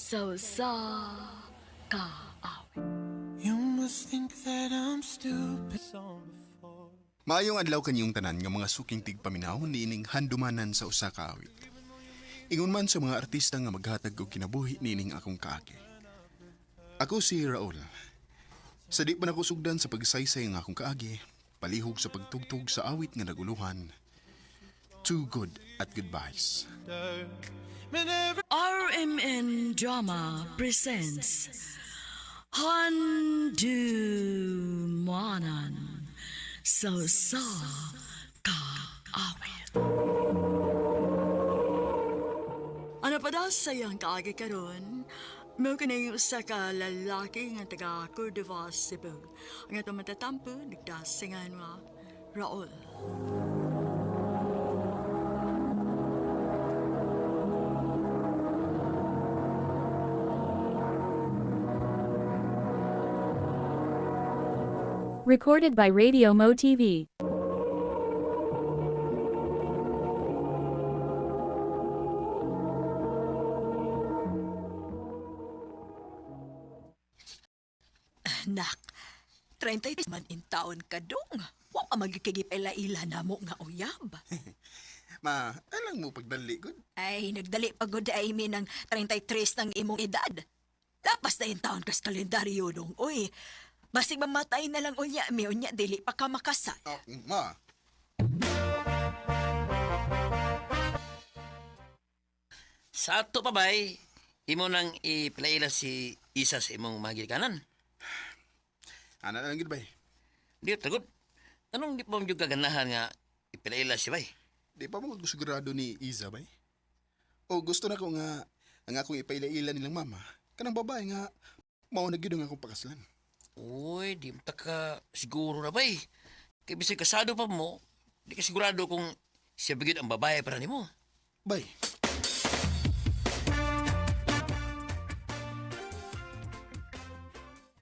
So sa kaawit. You must think that I'm stupid. Maayong adlaw kanyong tanan nga mga suking tigpaminaw niining handumanan sa usa ka awit. Ingon man sa mga artista nga maghatag og kinabuhi niining akong kaagi. Ako si Raul. Sa di pa nako sugdan sa pagsaysay nga akong kaagi, palihog sa pagtugtog sa awit nga naguluhan. Too Good at Goodbyes. RMN Drama presents Handumanan So sa kaawit. Ano pa daw sayang kaagi karon? Mo kanay usa ka lalaki nga taga Cordova, Cebu. Ang atong matatampo nagdasingan nga Raul. Recorded by Radio Mo TV. Nak, 30 man in taon ka dong. Wa pa magkikigip ila-ila na mo nga uyab. Ma, alang mo pagdali gud. Ay, nagdali pa gud ay mi ng 33 ng imong edad. Lapas na in taon kas kalendaryo dong. Uy, basig mamatay na lang unya mi unya dili pa ka makasal. Oh, ma. Sa ato pa bay, imo nang ipilaila si isa sa imong magilikanan. Ana na lang gid bay. Di tagod. Anong di pa mo yung kaganahan nga ipilaila si bay? Di pa mo sigurado ni Iza bay. O gusto na ko nga ang akong ipailaila nilang mama. Kanang babae nga mao na gyud ang akong pakaslan. Uy, di mo ka siguro na bay. Kaya bisay kasado pa mo, di ka sigurado kung siya bigid ang babae para nimo. Bay.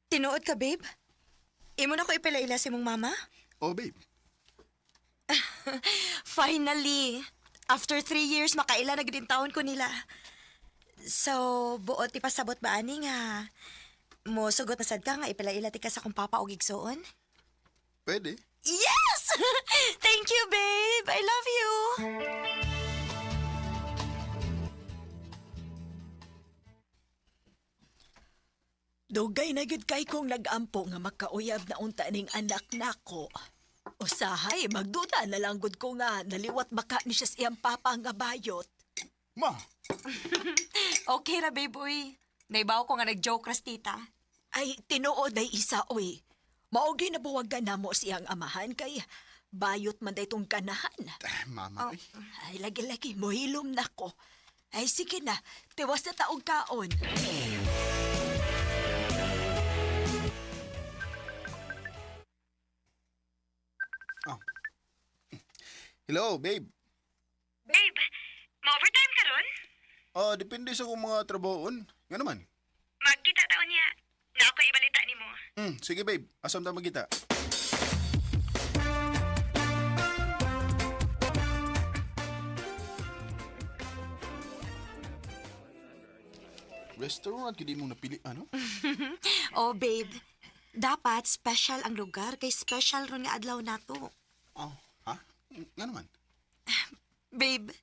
Tinuod ka, babe? Imo na ko ipilaila si mong mama? Oh, babe. Finally! After 3 years, makaila na gid taon ko nila. So, buot ipasabot ba ani nga? Mo sugot masad ka nga ipilaila ti ka sa kong papa og igsoon? Pwede. Yes! Thank you, babe! I love you! Dugay na gud kay kong nag-ampo nga makauyab na unta ning anak nako. Usahay, magduda na lang gud ko nga naliwat baka ni siya siyang papa nga bayot. Ma. Okay ra, babe, uy. Naibaw ko nga nag-joke ras tita. Ay, tinuod ay isa, oy. Maugay na buwagan na mo siyang amahan kay bayot man day tong kanahan. Mama. Ay. Ay, lagi-lagi mo hilom na ko. Ay, sige na. Tiwas na taong kaon. Hello, babe. Babe, ma-overtime ka ron? Depende sa kong mga trabahoon. Nga naman. Magkita taon niya. Na ako ibalita ni mo. Sige, babe. Asam ta magkita. Restaurant, hindi mong napili, ano? Oh, babe. Dapat special ang lugar kay special ron nga adlaw nato. Oh, ha? Nga naman. Babe,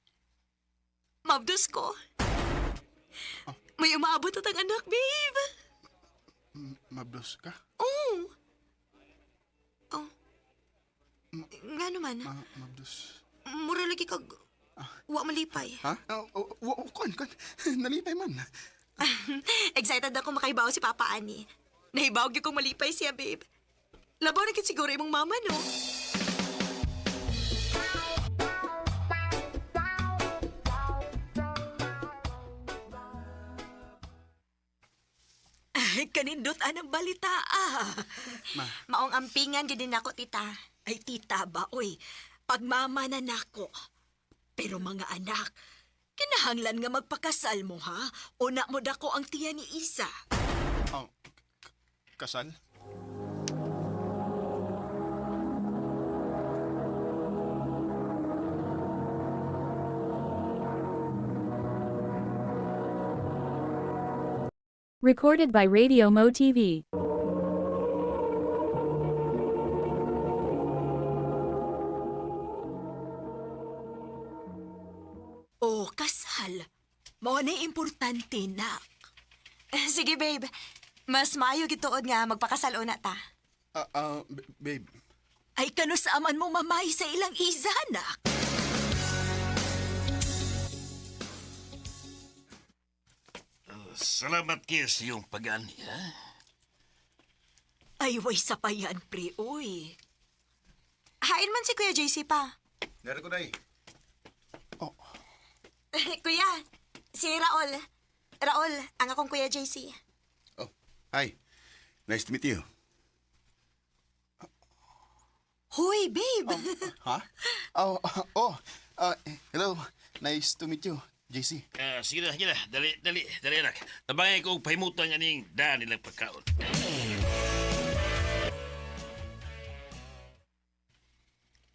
mabdus ko. May umaabot at ang anak, babe. Mablos ka? Oh. Oh. Nga naman. Mablos. Mura lagi kag... Wa malipay. Ha? Kan. Nalipay man. Excited ako makaibaw si Papa Ani. Nahibaw gyud kong malipay siya, babe. Labaw na gid siguro imong mama, no? Ay, kanindot anang balita Maong ampingan gyud din ako, tita. Ay, tita ba, uy. Pagmama na nako. Pero mga anak, kinahanglan nga magpakasal mo, ha? Una mo dako ang tiya ni Isa. Oh, kasal? Recorded by Radio Mo TV. O kasal. Mao na importante na. Sige, babe. Mas maayo gituod nga magpakasal una ta. Babe. Ay kano sa aman mo mamay sa ilang izanak. Salamat kayo sa iyong pag-ani, ha? Ay way sapayan pre, uy. Hain man si Kuya JC pa. Dari ko, day. Kuya, si Raul. Raul, ang akong Kuya JC. Oh, hi. Nice to meet you. Hoy, babe. Ha? Hello. Nice to meet you, JC. Sige na. Dali, anak. Tabangay ko pahimutan nga ning daan nilang pagkaon.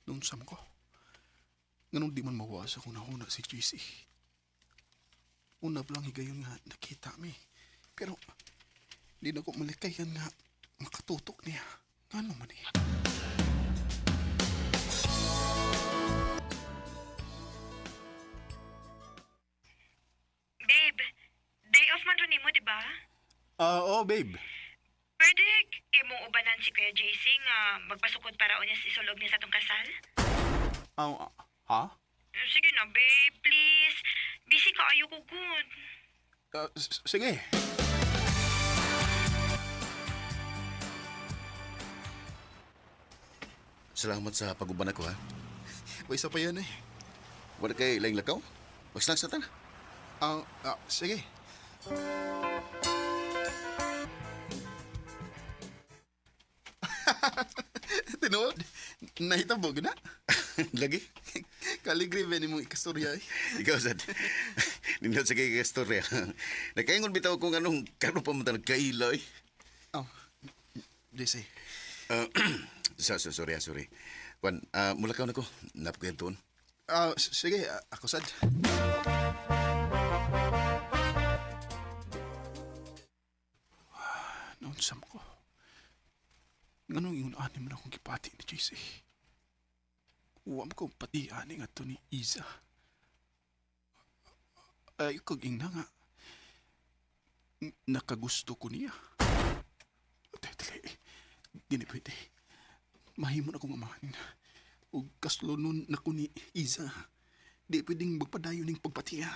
Noon sam ko. Ganun di man mawasa kung nahuna si JC. Una pa lang higayon nga nakita mi. Pero di na ko malikayan nga makatutok niya. Ano man eh. Babe, day off man rin mo, di ba? Oo, babe. Pwede imong ubanan si Kuya JC nga magpasukod para unya si sulog niya sa tong kasal? Ha? Sige na, babe, please. Busy ka, ayoko good. Sige. Salamat sa pag-uban ako, ha? May isa pa yan eh. Wala kay laing lakaw? Mag-snacks na ta. Sige. Tinood? Nahitabog na? Lagi? Kaligribe ni mong ikastorya eh. Ikaw, Sad. Nindot sa kay kastorya. Nakaingon bitaw kung anong kano pa mo ta nagkaila, eh. JC. Sorry. Kwan, mulakaw na ko. Napagayad tuon. Sige, ako sad. Naunsam ko. Nganong ingon ani man akong gipati ni JC. Uwam ko pati ani nga to ni Iza. Ay, kag ingna nga. Nakagusto ko niya. Dali, di pwede. Mahimo na akong amahan. O kaslonon na ko ni Iza. Di pwedeng magpadayo ning pagpatiya.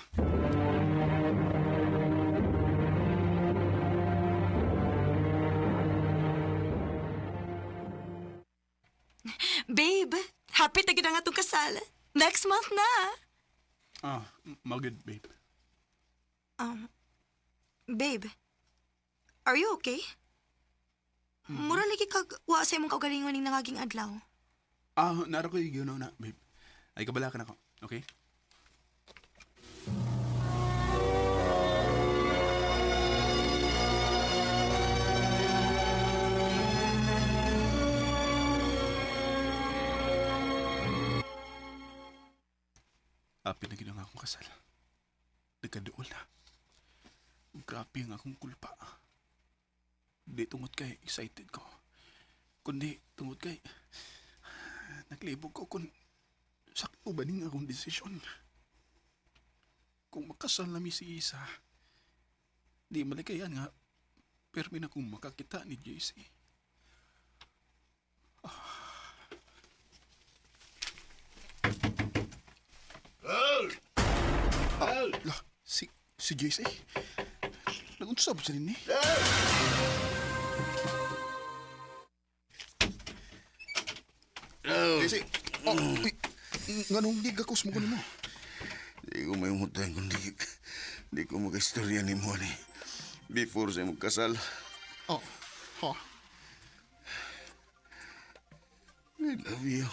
Babe, happy na gid nga itong kasal. Next month na. Magod, babe. Babe, are you okay? Mura lagi kag wa sa imong kaugalingon ning nangaging adlaw. Nara ko yung na, babe. Ay, kabala ka na ko. Okay? Apil na ginang akong kasal. Nagkaduol na. Grabe ang akong kulpa. Di tungod kay excited ko. Kundi tungod kay naglibog ko kung sakto ba ning akong desisyon. Kung makasal na mi si Isa, di malikayan nga permi na kung makakita ni JC. Si JC? Nagunsa ba siya rin eh? JC! Uy! Nganong gigakus mo ko mo? Di ko may umutay kundi di ko makaistorya ni mo ni before sa magkasal. Ha? I love you.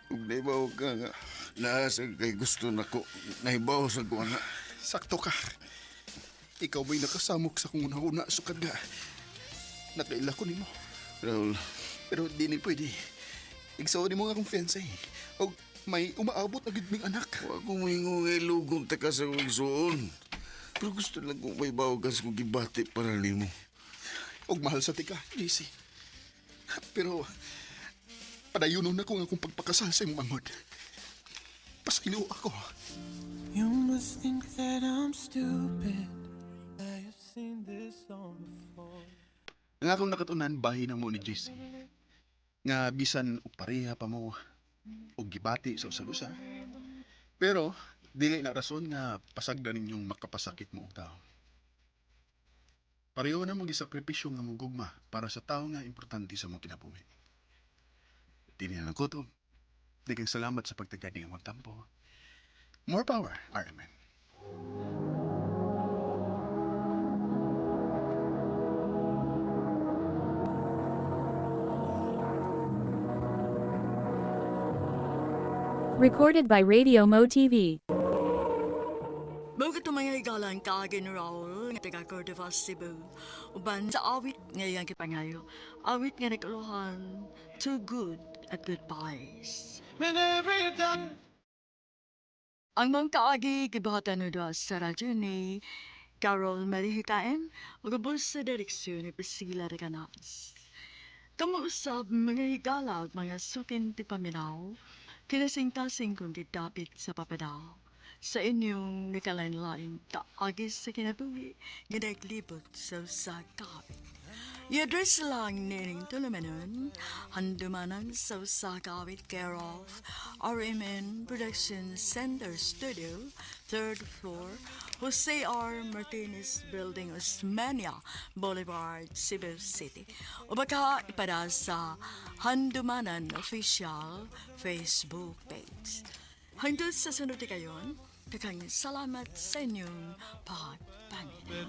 Kung naibaw ka nga, nasa kay gusto na ko, naibaw sa ko na. Sakto ka. Ikaw ba'y nakasamok sa kung una-una sukad nga? Nakaila ko ni mo. Raul, Pero di ni pwede. Igsaw ni mo nga akong fiancé. O may umaabot na gidming anak. wa ko mo'y ngungay lugong ta ka sa igsoon. Pero gusto lang kong may bawagas kong gibati para nimo. Og mahal sa tika, JC. Pero, padayunon ako nga akong pagpakasal sa imong mangod. Pasaylo ako. You must think that I'm stupid. I have seen this song before. Ang akong nakatunan, bahin na mo ni JC. Nga bisan og pareha pa mo og gibati sa usa-usa. Pero, dili na rason nga pasagdan ninyong makapasakit mo og tao. Pareho na mong gisakripisyo nga mong gugma para sa tao nga importante sa mong kinabuhi. Dili na nakutob. Daghang salamat sa pagtagadi nga magtampo. More power, RMN. Recorded by Radio Mo TV. Bago tumangay galang kaagin Raul nga taga Cordova, Cebu. Uban sa awit ngayang kipangayo. Awit nga nagkaluhan. Too good at goodbyes. Whenever you're done. Ang mga kaagi gibahatan na sa radyo ni Carol Marihitain o gabos sa direksyon ni Priscilla Reganas. Kamuusap mga higala at mga sukin ti paminaw, kinasing-tasing kong didapit sa papadaw. Sa inyong nakalanlain taagis sa kinabuhi, ginaglibot sa usakawit. I-address lang nining tulumanon, handumanan sa usakawit care of RMN Production Center Studio, 3rd floor, Jose R. Martinez Building, Osmeña Boulevard, Cebu City. O baka ipada sa Handumanan Official Facebook page. Hanggang sa sunod kayon, kakang salamat sa inyong pagpangin.